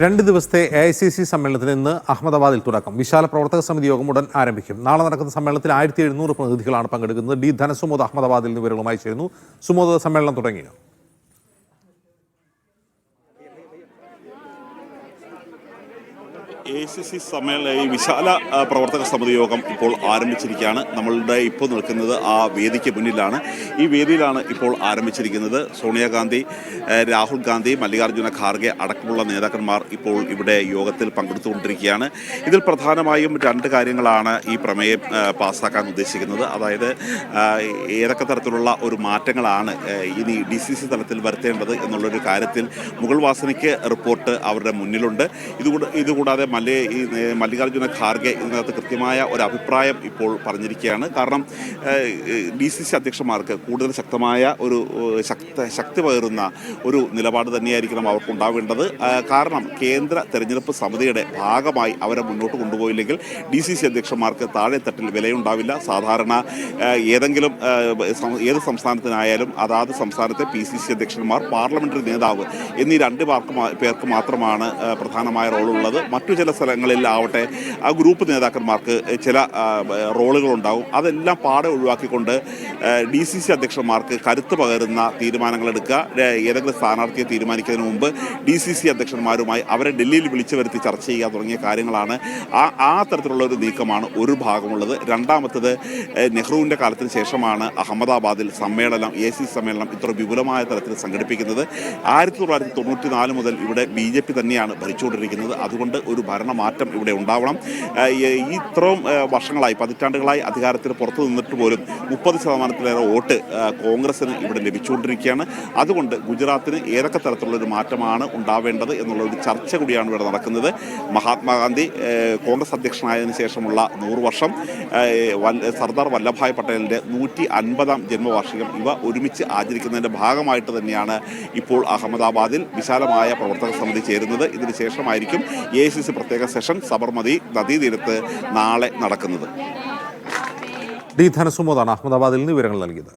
2 ദിവസത്തെ AICC സമ്മേളനത്തിന് ഇന്ന് അഹമ്മദാബാദിൽ തുടക്കം. വിശാല പ്രവർത്തക സമിതി യോഗം ഉടൻ ആരംഭിക്കും. നാളെ നടക്കുന്ന സമ്മേളനത്തിൽ 1700 പ്രതിനിധികളാണ് പങ്കെടുക്കുന്നത്. ഡി ധനസുമോദ് അഹമ്മദാബാദിൽ നിന്ന് വിവരങ്ങളുമായി ചേരുന്നു. സുമോദ്, സമ്മേളനം തുടങ്ങിയോ? AICC സമ്മേളന ഈ വിശാല പ്രവർത്തക സമിതി യോഗം ഇപ്പോൾ ആരംഭിച്ചിരിക്കുകയാണ്. നമ്മളുടെ ഇപ്പോൾ നിൽക്കുന്നത് ആ വേദിക്ക് മുന്നിലാണ്. ഈ വേദിയിലാണ് ഇപ്പോൾ ആരംഭിച്ചിരിക്കുന്നത്. സോണിയാഗാന്ധി, രാഹുൽ ഗാന്ധി, മല്ലികാർജ്ജുന ഖാർഗെ അടക്കമുള്ള നേതാക്കന്മാർ ഇപ്പോൾ ഇവിടെ യോഗത്തിൽ പങ്കെടുത്തുകൊണ്ടിരിക്കുകയാണ്. ഇതിൽ പ്രധാനമായും 2 കാര്യങ്ങളാണ് ഈ പ്രമേയം പാസ്സാക്കാൻ ഉദ്ദേശിക്കുന്നത്. അതായത് ഏതൊക്കെ തരത്തിലുള്ള ഒരു മാറ്റങ്ങളാണ് ഇനി DCC തലത്തിൽ വരുത്തേണ്ടത് എന്നുള്ളൊരു കാര്യത്തിൽ മുഗൾ വാസനിക്ക് റിപ്പോർട്ട് അവരുടെ മുന്നിലുണ്ട്. ഇതുകൂടാതെ മല്ലികാർജ്ജുന ഖാർഗെ ഇതിനകത്ത് കൃത്യമായ ഒരു അഭിപ്രായം ഇപ്പോൾ പറഞ്ഞിരിക്കുകയാണ്. കാരണം DCC അധ്യക്ഷന്മാർക്ക് കൂടുതൽ ശക്തമായ ഒരു ശക്തി പകരുന്ന ഒരു നിലപാട് തന്നെയായിരിക്കണം അവർക്കുണ്ടാവേണ്ടത്. കാരണം കേന്ദ്ര തെരഞ്ഞെടുപ്പ് സമിതിയുടെ ഭാഗമായി അവരെ മുന്നോട്ട് കൊണ്ടുപോയില്ലെങ്കിൽ DCC അധ്യക്ഷന്മാർക്ക് താഴെത്തട്ടിൽ വിലയുണ്ടാവില്ല. സാധാരണ ഏത് സംസ്ഥാനത്തിനായാലും അതാത് സംസ്ഥാനത്തെ PCC അധ്യക്ഷന്മാർ, പാർലമെന്ററി നേതാവ് എന്നീ 2 പേർക്ക് മാത്രമാണ് പ്രധാനമായ റോളുള്ളത്. മറ്റു ചില സ്ഥലങ്ങളിലാവട്ടെ ആ ഗ്രൂപ്പ് നേതാക്കന്മാർക്ക് ചില റോളുകളുണ്ടാവും. അതെല്ലാം പാടെ ഒഴിവാക്കിക്കൊണ്ട് DCC അധ്യക്ഷന്മാർക്ക് കരുത്ത് പകരുന്ന തീരുമാനങ്ങളെടുക്കുക. ഏതെങ്കിലും സ്ഥാനാർത്ഥിയെ തീരുമാനിക്കുന്നതിന് മുമ്പ് DCC അധ്യക്ഷന്മാരുമായി അവരെ ഡൽഹിയിൽ വിളിച്ചു വരുത്തി ചർച്ച ചെയ്യുക തുടങ്ങിയ കാര്യങ്ങളാണ്. ആ തരത്തിലുള്ള ഒരു നീക്കമാണ് ഒരു ഭാഗമുള്ളത്. രണ്ടാമത്തത്, നെഹ്റുവിൻ്റെ കാലത്തിന് ശേഷമാണ് അഹമ്മദാബാദിൽ AICC സമ്മേളനം ഇത്ര വിപുലമായ തരത്തിൽ സംഘടിപ്പിക്കുന്നത്. 1994 മുതൽ ഇവിടെ BJP തന്നെയാണ് ഭരിച്ചുകൊണ്ടിരിക്കുന്നത്. അതുകൊണ്ട് ഒരു ഭരണമാറ്റം ഇവിടെ ഉണ്ടാവണം. ഇത്രയും വർഷങ്ങളായി, പതിറ്റാണ്ടുകളായി അധികാരത്തിൽ പുറത്തു നിന്നിട്ട് പോലും 30% വോട്ട് കോൺഗ്രസിന് ഇവിടെ ലഭിച്ചുകൊണ്ടിരിക്കുകയാണ്. അതുകൊണ്ട് ഗുജറാത്തിന് ഏതൊക്കെ തരത്തിലുള്ളൊരു മാറ്റമാണ് ഉണ്ടാവേണ്ടത് എന്നുള്ള ഒരു ചർച്ച കൂടിയാണ് ഇവിടെ നടക്കുന്നത്. മഹാത്മാഗാന്ധി കോൺഗ്രസ് അധ്യക്ഷനായതിനു ശേഷമുള്ള 100 വർഷം, സർദാർ വല്ലഭായ് പട്ടേലിൻ്റെ 150ാം ജന്മവാർഷികം, ഇവ ഒരുമിച്ച് ആചരിക്കുന്നതിൻ്റെ ഭാഗമായിട്ട് തന്നെയാണ് ഇപ്പോൾ അഹമ്മദാബാദിൽ വിശാലമായ പ്രവർത്തക സമിതി ചേരുന്നത്. ഇതിന് ശേഷമായിരിക്കും AICC പ്രത്യേക സെഷൻ സബർമതി നദീതീരത്ത് നാളെ നടക്കുന്നത്. ഡി ധനസുമോദാണ് അഹമ്മദാബാദിൽ നിന്ന് വിവരങ്ങൾ നൽകിയത്.